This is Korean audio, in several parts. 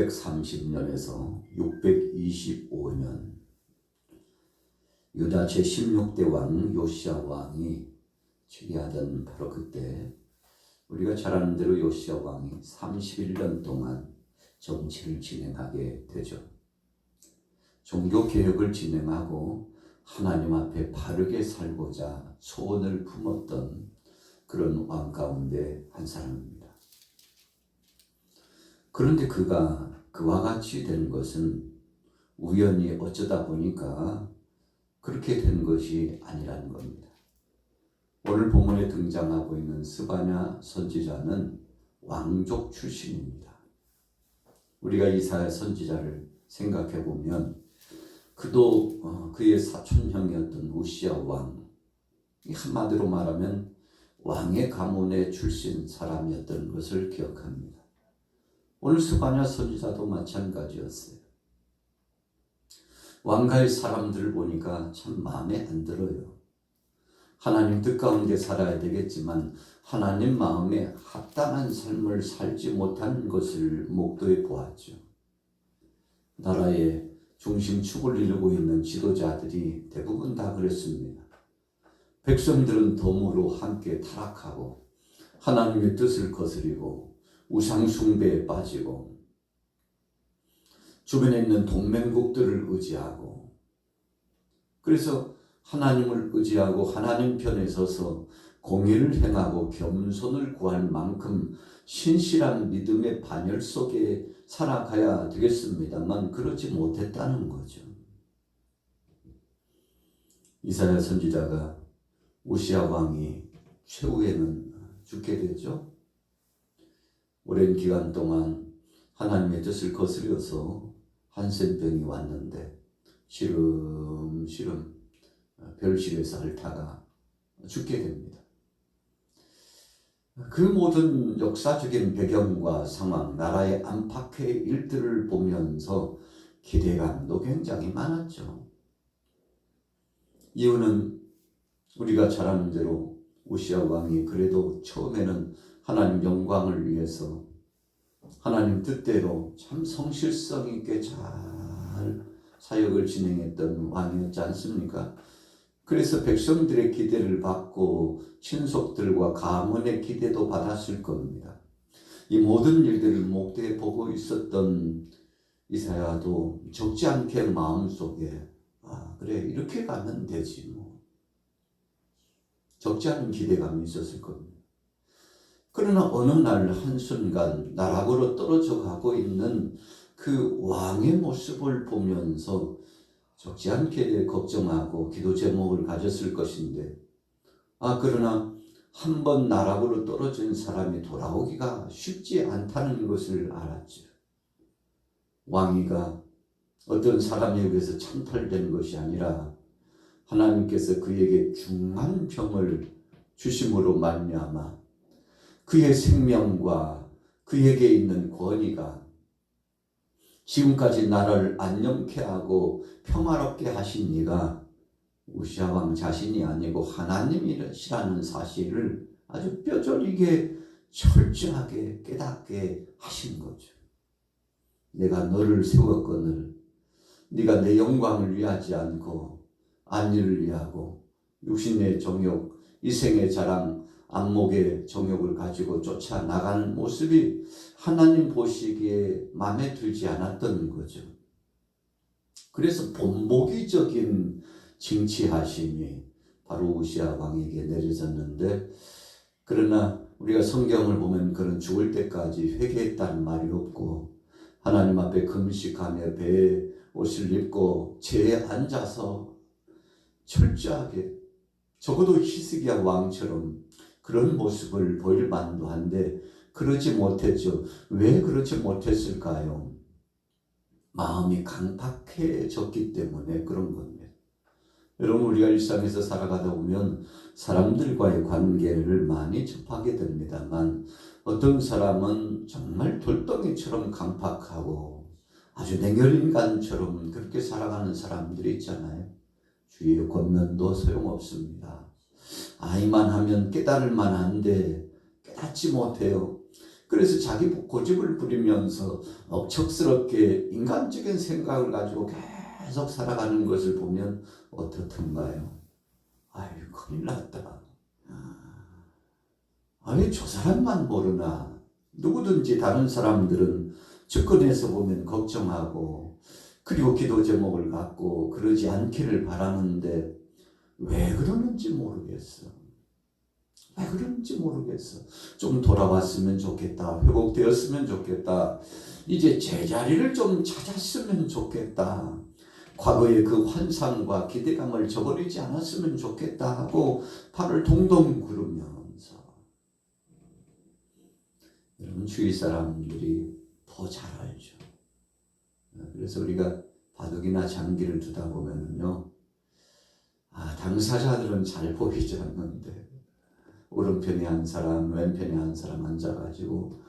630년에서 625년 유다 제16대 왕 요시야 왕이 즉위하던 바로 그때 우리가 잘 아는 대로 요시야 왕이 31년 동안 정치를 진행하게 되죠. 종교개혁을 진행하고 하나님 앞에 바르게 살고자 소원을 품었던 그런 왕 가운데 한 사람입니다. 그런데 그가 그와 같이 된 것은 우연히 어쩌다 보니까 그렇게 된 것이 아니라는 겁니다. 오늘 본문에 등장하고 있는 스바냐 선지자는 왕족 출신입니다. 우리가 이사야 선지자를 생각해 보면 그도 그의 사촌형이었던 우시야 왕, 한마디로 말하면 왕의 가문의 출신 사람이었던 것을 기억합니다. 오늘 스바냐 선지자도 마찬가지였어요. 왕가의 사람들을 보니까 참 마음에 안 들어요. 하나님 뜻 가운데 살아야 되겠지만 하나님 마음에 합당한 삶을 살지 못하는 것을 목도해 보았죠. 나라의 중심축을 이루고 있는 지도자들이 대부분 다 그랬습니다. 백성들은 덤으로 함께 타락하고 하나님의 뜻을 거스리고 우상 숭배에 빠지고 주변에 있는 동맹국들을 의지하고, 그래서 하나님을 의지하고 하나님 편에 서서 공의를 행하고 겸손을 구할 만큼 신실한 믿음의 반열 속에 살아가야 되겠습니다만 그렇지 못했다는 거죠. 이사야 선지자가 우시야 왕이 최후에는 죽게 되죠. 오랜 기간 동안 하나님의 뜻을 거스려서 한센병이 왔는데 시름시름 별실에서 앓다가 죽게 됩니다. 그 모든 역사적인 배경과 상황, 나라의 안팎의 일들을 보면서 기대감도 굉장히 많았죠. 이유는 우리가 잘 아는 대로 우시야 왕이 그래도 처음에는 하나님 영광을 위해서 하나님 뜻대로 참 성실성 있게 잘 사역을 진행했던 왕이었지 않습니까? 그래서 백성들의 기대를 받고 친속들과 가문의 기대도 받았을 겁니다. 이 모든 일들을 목도해 보고 있었던 이사야도 적지 않게 마음속에 그래 이렇게 가면 되지 뭐, 적지 않은 기대감이 있었을 겁니다. 그러나 어느 날 한순간 나락으로 떨어져 가고 있는 그 왕의 모습을 보면서 적지 않게 걱정하고 기도 제목을 가졌을 것인데, 그러나 한번 나락으로 떨어진 사람이 돌아오기가 쉽지 않다는 것을 알았죠. 왕위가 어떤 사람에 의해서 창탈된 것이 아니라 하나님께서 그에게 중한 병을 주심으로 말미암아 그의 생명과 그에게 있는 권위가 지금까지 나라를 안녕케 하고 평화롭게 하신 이가 우시야 왕 자신이 아니고 하나님이시라는 사실을 아주 뼈저리게 철저하게 깨닫게 하신 거죠. 내가 너를 세웠거늘 네가 내 영광을 위하지 않고 안위를 위하고 육신의 정욕, 이생의 자랑, 안목의 정욕을 가지고 쫓아나가는 모습이 하나님 보시기에 마음에 들지 않았던 거죠. 그래서 본보기적인 징치하심이 바로 우시야 왕에게 내려졌는데, 그러나 우리가 성경을 보면 그런 죽을 때까지 회개했다는 말이 없고 하나님 앞에 금식하며 배에 옷을 입고 제에 앉아서 철저하게 적어도 히스기야 왕처럼 그런 모습을 보일 만도 한데 그러지 못했죠. 왜 그렇지 못했을까요? 마음이 강팍해졌기 때문에 그런 겁니다. 여러분, 우리가 일상에서 살아가다 보면 사람들과의 관계를 많이 접하게 됩니다만 어떤 사람은 정말 돌덩이처럼 강팍하고 아주 냉혈인간처럼 그렇게 살아가는 사람들이 있잖아요. 주위의 권면도 소용없습니다. 아이만 하면 깨달을 만한데 깨닫지 못해요. 그래서 자기 고집을 부리면서 억척스럽게 인간적인 생각을 가지고 계속 살아가는 것을 보면 어떻던가요? 아유, 큰일 났다. 아니, 저 사람만 모르나. 누구든지 다른 사람들은 접근해서 보면 걱정하고 그리고 기도 제목을 갖고 그러지 않기를 바라는데 왜 그러는지 모르겠어. 왜 그런지 모르겠어. 좀 돌아왔으면 좋겠다. 회복되었으면 좋겠다. 이제 제자리를 좀 찾았으면 좋겠다. 과거의 그 환상과 기대감을 저버리지 않았으면 좋겠다 하고 발을 동동 구르면서 여러분 주위 사람들이 더 잘 알죠. 그래서 우리가 바둑이나 장기를 두다 보면은요, 당사자들은 잘 보이지 않는데 오른편에 한 사람, 왼편에 한 사람 앉아가지고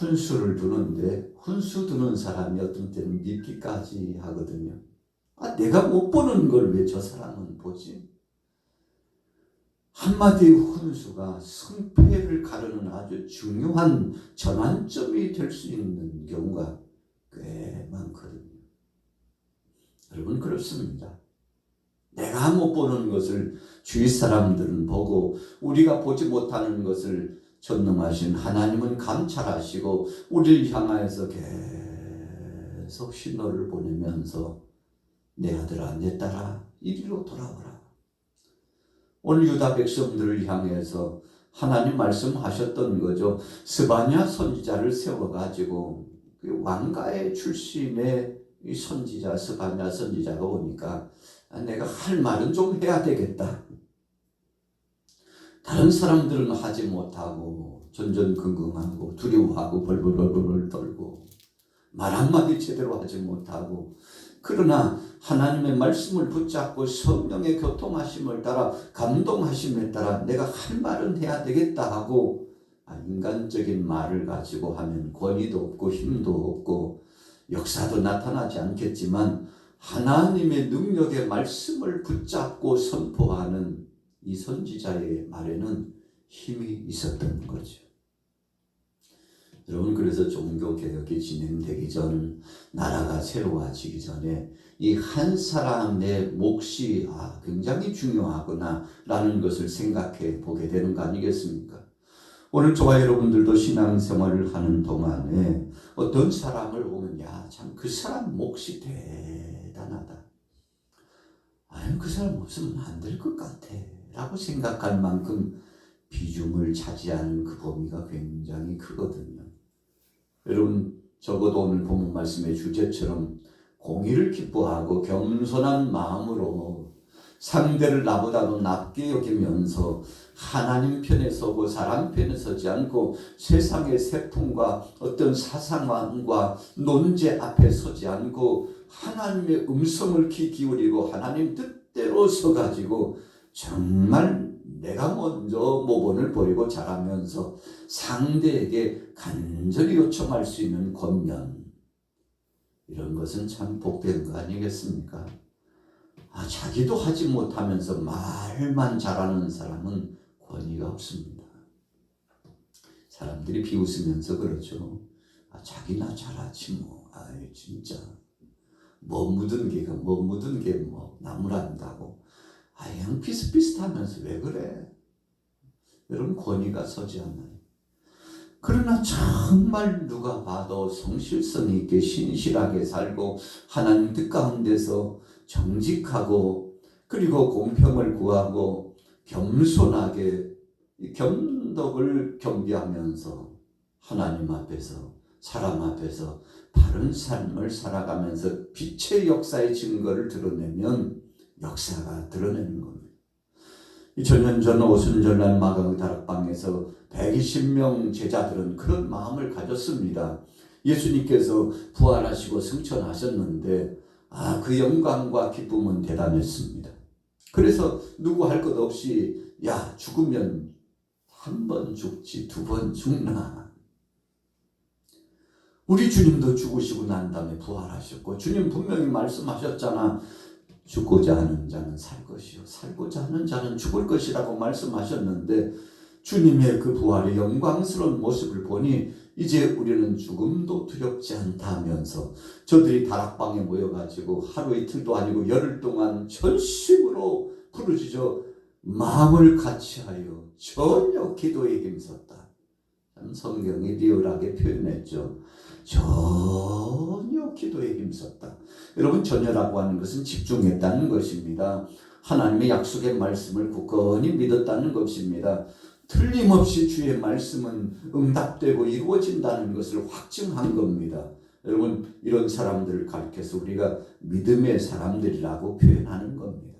혼수를 두는데 혼수 두는 사람이 어떤 때는 믿기까지 하거든요. 내가 못 보는 걸 왜 저 사람은 보지? 한마디의 혼수가 승패를 가르는 아주 중요한 전환점이 될 수 있는 경우가 꽤 많거든요. 여러분 그렇습니다. 내가 못 보는 것을 주위 사람들은 보고 우리가 보지 못하는 것을 전능하신 하나님은 감찰하시고 우리를 향하여서 계속 신호를 보내면서 내 아들아 내 딸아 이리로 돌아오라. 오늘 유다 백성들을 향해서 하나님 말씀하셨던 거죠. 스바냐 선지자를 세워가지고 그 왕가의 출신의 이 선지자 스바냐 선지자가 오니까 내가 할 말은 좀 해야 되겠다. 다른 사람들은 하지 못하고 전전긍긍하고 두려워하고 벌벌벌벌 떨고 말 한마디 제대로 하지 못하고 그러나 하나님의 말씀을 붙잡고 성령의 교통하심을 따라 감동하심에 따라 내가 할 말은 해야 되겠다 하고 인간적인 말을 가지고 하면 권위도 없고 힘도 없고 역사도 나타나지 않겠지만 하나님의 능력의 말씀을 붙잡고 선포하는 이 선지자의 말에는 힘이 있었던 거죠. 여러분 그래서 종교개혁이 진행되기 전 나라가 새로워지기 전에 이 한 사람의 몫이 굉장히 중요하구나 라는 것을 생각해 보게 되는 거 아니겠습니까? 오늘 저와 여러분들도 신앙생활을 하는 동안에 어떤 사람을 보면 참 그 사람 몫이 대단하다. 그 사람 없으면 안 될 것 같아 라고 생각할 만큼 비중을 차지하는 그 범위가 굉장히 크거든요. 여러분 적어도 오늘 본문 말씀의 주제처럼 공의를 기뻐하고 겸손한 마음으로 상대를 나보다도 낮게 여기면서 하나님 편에 서고 사람 편에 서지 않고 세상의 세풍과 어떤 사상과 논제 앞에 서지 않고 하나님의 음성을 귀 기울이고 하나님 뜻대로 서가지고 정말 내가 먼저 모본을 보이고 잘하면서 상대에게 간절히 요청할 수 있는 권면, 이런 것은 참 복된 거 아니겠습니까? 자기도 하지 못하면서 말만 잘하는 사람은 권위가 없습니다. 사람들이 비웃으면서 그러죠. 자기나 잘하지 뭐. 진짜 뭐 묻은 게 나무란다고. 그냥 비슷비슷하면서 왜 그래? 여러분 권위가 서지 않나요? 그러나 정말 누가 봐도 성실성 있게 신실하게 살고 하나님 뜻 가운데서 정직하고 그리고 공평을 구하고 겸손하게 겸덕을 겸비하면서 하나님 앞에서 사람 앞에서 바른 삶을 살아가면서 빛의 역사의 증거를 드러내면 역사가 드러내는 겁니다. 2000년 전 오순절날 마가의 다락방에서 120명 제자들은 그런 마음을 가졌습니다. 예수님께서 부활하시고 승천하셨는데 그 영광과 기쁨은 대단했습니다. 그래서 누구 할 것 없이 죽으면 한 번 죽지 두 번 죽나. 우리 주님도 죽으시고 난 다음에 부활하셨고 주님 분명히 말씀하셨잖아. 죽고자 하는 자는 살 것이요 살고자 하는 자는 죽을 것이라고 말씀하셨는데 주님의 그 부활의 영광스러운 모습을 보니 이제 우리는 죽음도 두렵지 않다면서 저들이 다락방에 모여가지고 하루 이틀도 아니고 열흘 동안 전심으로 부르짖어 마음을 같이하여 전혀 기도에 힘썼다. 참 성경이 리얼하게 표현했죠. 전혀 기도에 힘썼다. 여러분, 전혀라고 하는 것은 집중했다는 것입니다. 하나님의 약속의 말씀을 굳건히 믿었다는 것입니다. 틀림없이 주의 말씀은 응답되고 이루어진다는 것을 확증한 겁니다. 여러분, 이런 사람들을 가리켜서 우리가 믿음의 사람들이라고 표현하는 겁니다.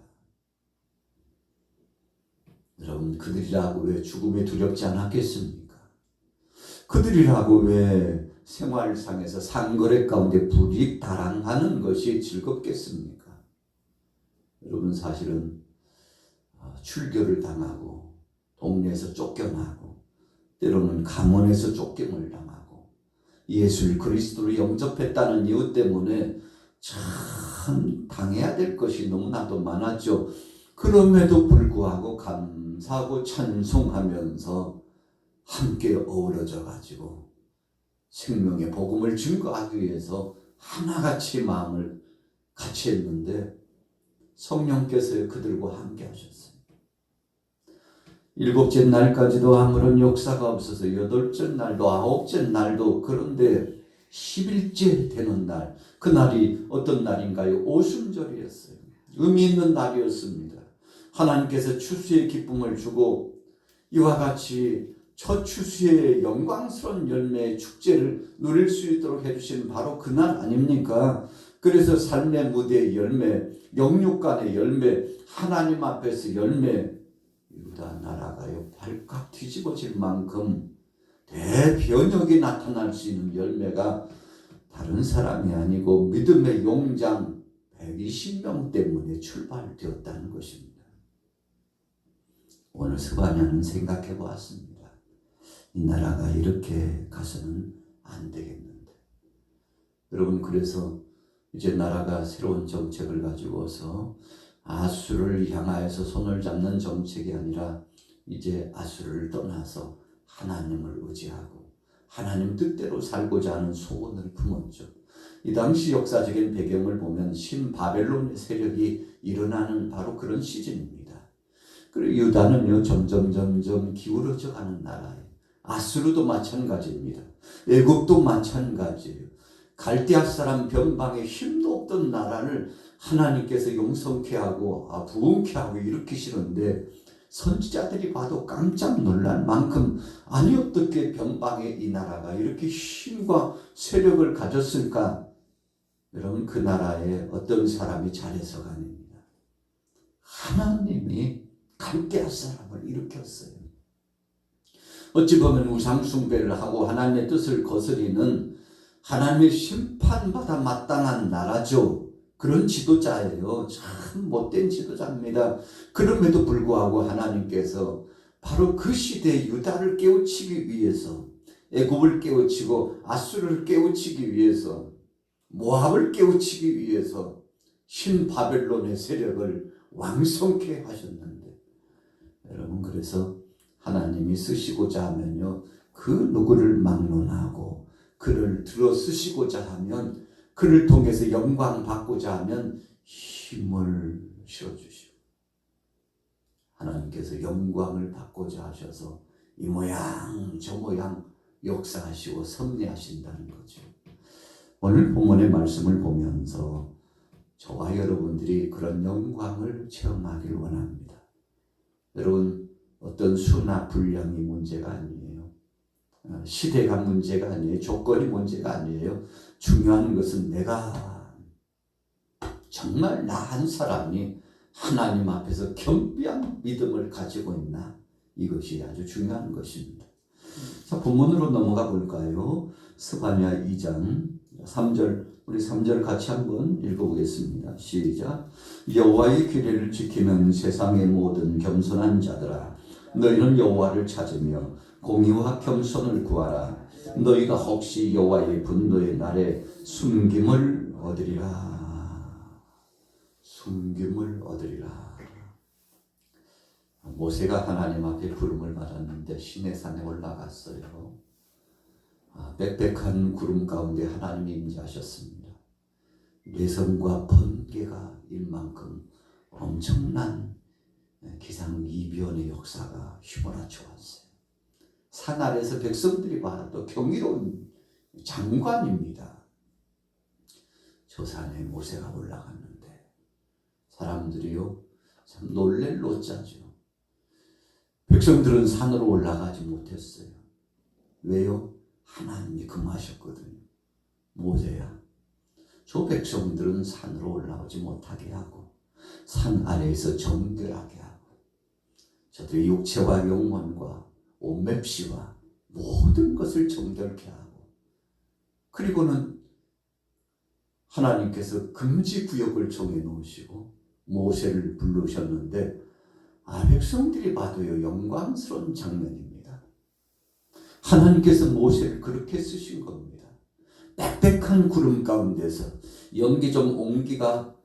여러분, 그들이라고 왜 죽음이 두렵지 않았겠습니까? 그들이라고 왜 생활상에서 상거래 가운데 불이다랑하는 것이 즐겁겠습니까? 여러분, 사실은 출교를 당하고 동네에서 쫓겨나고 때로는 강원에서 쫓김을 당하고 예수를 그리스도로 영접했다는 이유 때문에 참 당해야 될 것이 너무나도 많았죠. 그럼에도 불구하고 감사하고 찬송하면서 함께 어우러져 가지고 생명의 복음을 증거하기 위해서 하나같이 마음을 같이 했는데 성령께서 그들과 함께 하셨어요. 일곱째 날까지도 아무런 역사가 없어서 여덟째 날도 아홉째 날도, 그런데 10일째 되는 날, 그날이 어떤 날인가요? 오순절이었어요. 의미 있는 날이었습니다. 하나님께서 추수의 기쁨을 주고 이와 같이 첫 추수의 영광스러운 열매의 축제를 누릴 수 있도록 해주신 바로 그날 아닙니까? 그래서 삶의 무대의 열매, 영육간의 열매, 하나님 앞에서 열매, 유다 나라가요 발칵 뒤집어질 만큼 대변혁이 나타날 수 있는 열매가 다른 사람이 아니고 믿음의 용장 120명 때문에 출발되었다는 것입니다. 오늘 스바냐는 생각해 보았습니다. 이 나라가 이렇게 가서는 안 되겠는데. 여러분, 그래서 이제 나라가 새로운 정책을 가지고서 아수를 향하여서 손을 잡는 정책이 아니라 이제 아수를 떠나서 하나님을 의지하고 하나님 뜻대로 살고자 하는 소원을 품었죠. 이 당시 역사적인 배경을 보면 신바벨론의 세력이 일어나는 바로 그런 시즌입니다. 그리고 유다는요 점점 기울어져 가는 나라예요. 아수르도 마찬가지입니다. 애국도 마찬가지예요. 갈대아 사람 변방에 힘도 없던 나라를 하나님께서 용성케 하고 부흥케 하고 일으키시는데 선지자들이 봐도 깜짝 놀랄 만큼 아니 어떻게 변방에 이 나라가 이렇게 힘과 세력을 가졌을까? 여러분, 그 나라에 어떤 사람이 잘해서가 아닙니다. 하나님이 갈대아 사람을 일으켰어요. 어찌 보면 우상 숭배를 하고 하나님의 뜻을 거스리는 하나님의 심판받아 마땅한 나라죠. 그런 지도자예요. 참 못된 지도자입니다. 그럼에도 불구하고 하나님께서 바로 그 시대에 유다를 깨우치기 위해서, 애굽을 깨우치고 아수르를 깨우치기 위해서, 모압을 깨우치기 위해서 신바벨론의 세력을 왕성케 하셨는데, 여러분, 그래서 하나님이 쓰시고자 하면요 그 누구를 막론하고 그를 들어 쓰시고자 하면, 그를 통해서 영광 받고자 하면 힘을 실어주시고, 하나님께서 영광을 받고자 하셔서 이 모양 저 모양 역사하시고 섭리하신다는 거죠. 오늘 본문의 말씀을 보면서 저와 여러분들이 그런 영광을 체험하길 원합니다. 여러분, 어떤 수나 분량이 문제가 아니에요. 시대가 문제가 아니에요. 조건이 문제가 아니에요. 중요한 것은 내가 정말 나 한 사람이 하나님 앞에서 겸비한 믿음을 가지고 있나, 이것이 아주 중요한 것입니다. 자, 본문으로 넘어가 볼까요? 스바냐 2장 3절, 우리 3절 같이 한번 읽어보겠습니다. 시작. 여호와의 규례를 지키는 세상의 모든 겸손한 자들아, 너희는 여호와를 찾으며 공의와 겸손을 구하라. 너희가 혹시 여호와의 분노의 날에 숨김을 얻으리라. 숨김을 얻으리라. 모세가 하나님 앞에 부름을 받았는데 시내산에 올라갔어요. 빽빽한 구름 가운데 하나님이 임재하셨습니다. 뇌성과 번개가 일 만큼 엄청난 기상이변의 역사가 휘몰아쳐 왔어요. 산 아래에서 백성들이 봐도 경이로운 장관입니다. 저 산에 모세가 올라갔는데 사람들이요 참 놀랄 노짜죠. 백성들은 산으로 올라가지 못했어요. 왜요? 하나님이 금하셨거든요. 모세야, 저 백성들은 산으로 올라오지 못하게 하고 산 아래에서 정결하게 하고 저들의 육체와 영혼과 옷맵시와 모든 것을 정결케 하고, 그리고는 하나님께서 금지 구역을 정해 놓으시고 모세를 부르셨는데 백성들이 봐도요 영광스러운 장면입니다. 하나님께서 모세를 그렇게 쓰신 겁니다. 빽빽한 구름 가운데서 연기처럼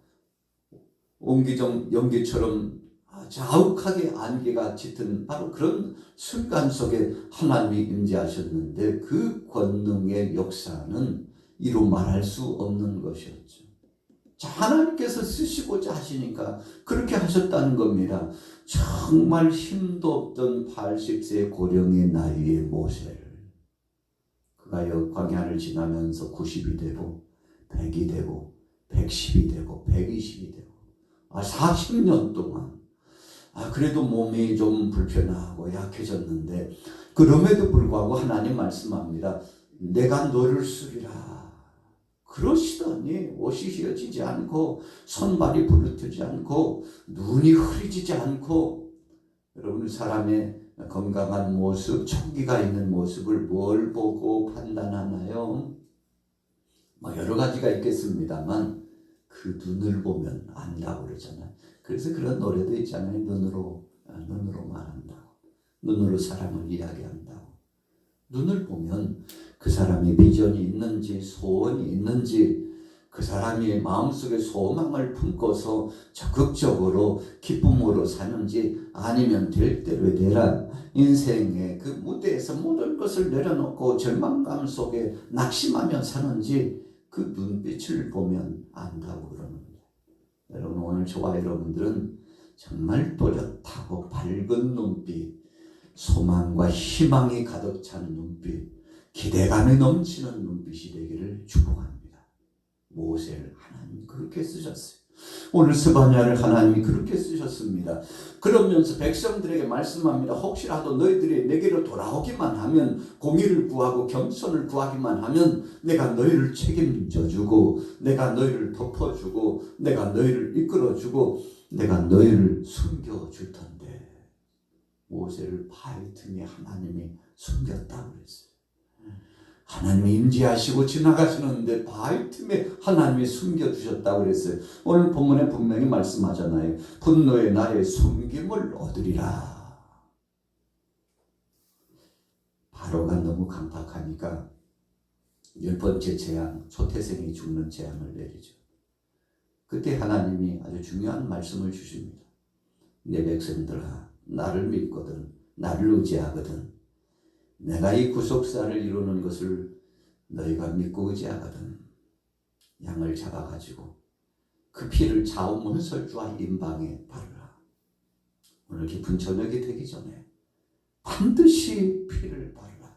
자욱하게 안개가 짙은 바로 그런 순간 속에 하나님이 임재하셨는데 그 권능의 역사는 이루 말할 수 없는 것이었죠. 자, 하나님께서 쓰시고자 하시니까 그렇게 하셨다는 겁니다. 정말 힘도 없던 80세 고령의 나이의 모세를 그가 광야를 지나면서 90이 되고 100이 되고 110이 되고 120이 되고 40년 동안 그래도 몸이 좀 불편하고 약해졌는데 그럼에도 불구하고 하나님 말씀합니다. 내가 너를 쓰리라. 그러시더니 옷이 휘어지지 않고 손발이 부르트지 않고 눈이 흐리지지 않고, 여러분 사람의 건강한 모습, 총기가 있는 모습을 뭘 보고 판단하나요? 여러 가지가 있겠습니다만 그 눈을 보면 안다고 그러잖아요. 그래서 그런 노래도 있잖아요. 눈으로 말한다고. 눈으로 사람을 이야기한다고. 눈을 보면 그 사람이 비전이 있는지 소원이 있는지, 그 사람이 마음속에 소망을 품고서 적극적으로 기쁨으로 사는지, 아니면 될 대로 되라 인생의 그 무대에서 모든 것을 내려놓고 절망감 속에 낙심하며 사는지 그 눈빛을 보면 안다고 그러는 거예요. 여러분 오늘 저와 여러분들은 정말 또렷하고 밝은 눈빛, 소망과 희망이 가득 찬 눈빛, 기대감이 넘치는 눈빛이 되기를 축복합니다. 모세를 하나님이 그렇게 쓰셨어요. 오늘 스바냐를 하나님이 그렇게 쓰셨습니다. 그러면서 백성들에게 말씀합니다. 혹시라도 너희들이 내게로 돌아오기만 하면, 공의를 구하고 겸손을 구하기만 하면 내가 너희를 책임져주고 내가 너희를 덮어주고 내가 너희를 이끌어주고 내가 너희를 숨겨줄 텐데, 모세를 바위 틈에 하나님이 숨겼다고 그랬어요. 하나님이 임재하시고 지나가시는데 바위 틈에 하나님이 숨겨주셨다고 그랬어요. 오늘 본문에 분명히 말씀하잖아요. 분노의 날에 숨김을 얻으리라. 바로가 너무 강팍하니까 10번째 재앙, 초태생이 죽는 재앙을 내리죠. 그때 하나님이 아주 중요한 말씀을 주십니다. 내 백성들아, 나를 믿거든, 나를 의지하거든, 내가 이 구속사를 이루는 것을 너희가 믿고 의지하거든, 양을 잡아가지고 그 피를 좌우 문설주와 임방에 바르라. 오늘 깊은 저녁이 되기 전에 반드시 피를 바르라.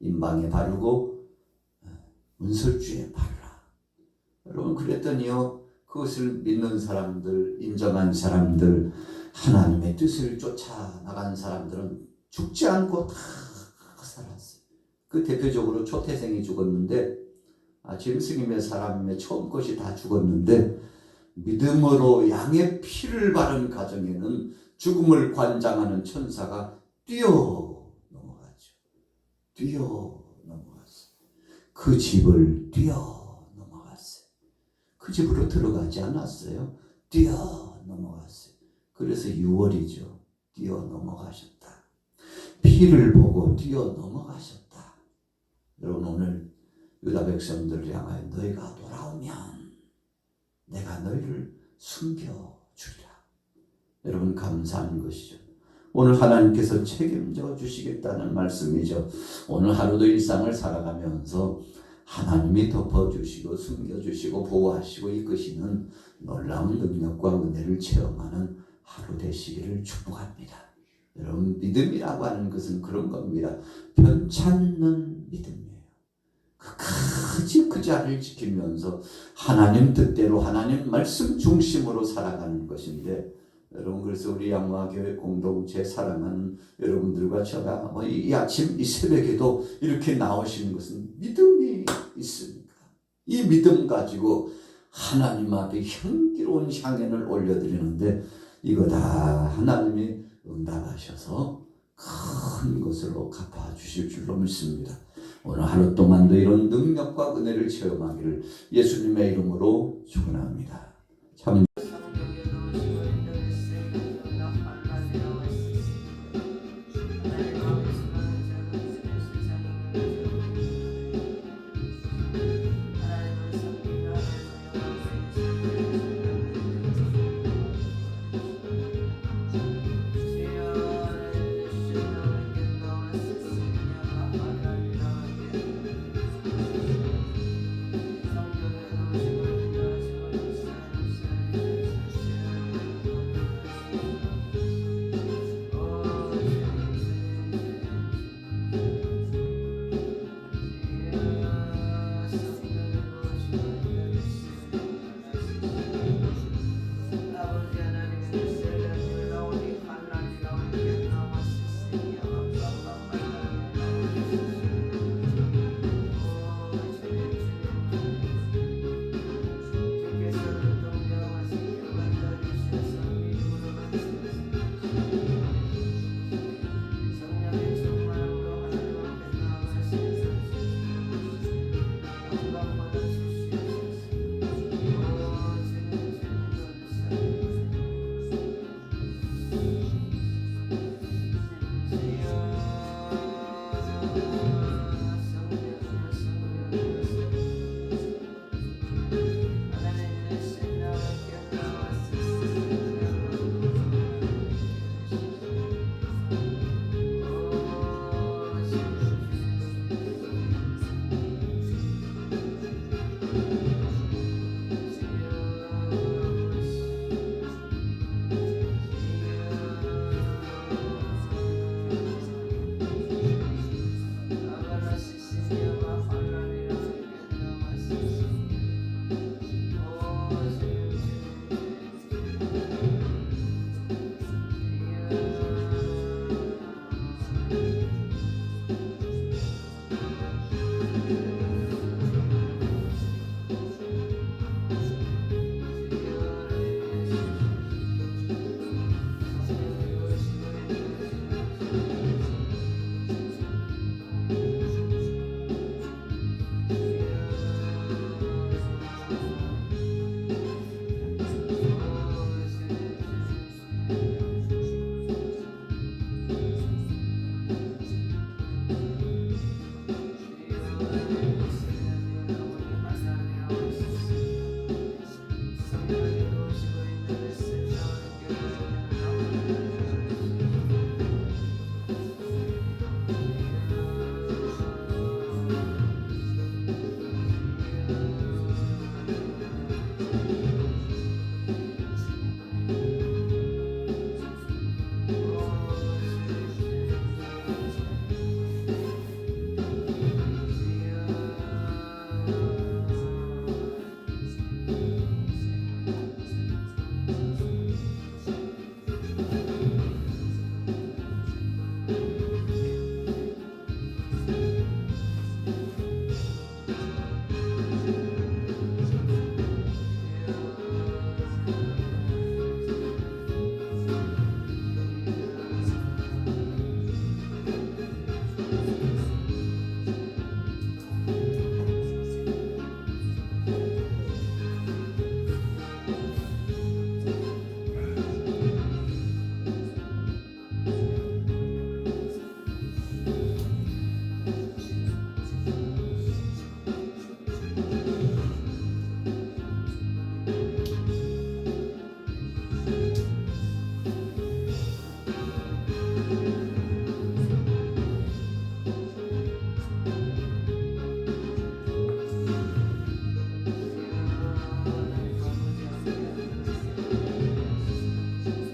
임방에 바르고 문설주에 바르라. 여러분 그랬더니요, 그것을 믿는 사람들, 인정한 사람들, 하나님의 뜻을 쫓아 나간 사람들은 죽지 않고 다 살았어요. 그 대표적으로 초태생이 죽었는데, 짐승임의 사람의 처음 것이 다 죽었는데, 믿음으로 양의 피를 바른 가정에는 죽음을 관장하는 천사가 뛰어 넘어갔죠. 뛰어 넘어갔어요. 그 집을 뛰어 넘어갔어요. 그 집으로 들어가지 않았어요. 뛰어 넘어갔어요. 그래서 6월이죠. 뛰어 넘어가셨다. 피를 보고 뛰어 넘어가셨다. 여러분 오늘 유다 백성들을 향하여 너희가 돌아오면 내가 너희를 숨겨주리라. 여러분 감사한 것이죠. 오늘 하나님께서 책임져 주시겠다는 말씀이죠. 오늘 하루도 일상을 살아가면서 하나님이 덮어주시고 숨겨주시고 보호하시고 이끄시는 놀라운 능력과 은혜를 체험하는 하루 되시기를 축복합니다. 여러분, 믿음이라고 하는 것은 그런 겁니다. 편찮는 믿음이에요. 그 자리를 지키면서 하나님 뜻대로 하나님 말씀 중심으로 살아가는 것인데, 여러분, 그래서 우리 양화교회 공동체 사랑하는 여러분들과 제가 이 아침 이 새벽에도 이렇게 나오시는 것은 믿음이 있습니까? 이 믿음 가지고 하나님 앞에 향기로운 향연을 올려드리는데, 이거 다 하나님이 응답하셔서 큰 것으로 갚아주실 줄로 믿습니다. 오늘 하루 동안도 이런 능력과 은혜를 체험하기를 예수님의 이름으로 축원합니다. 참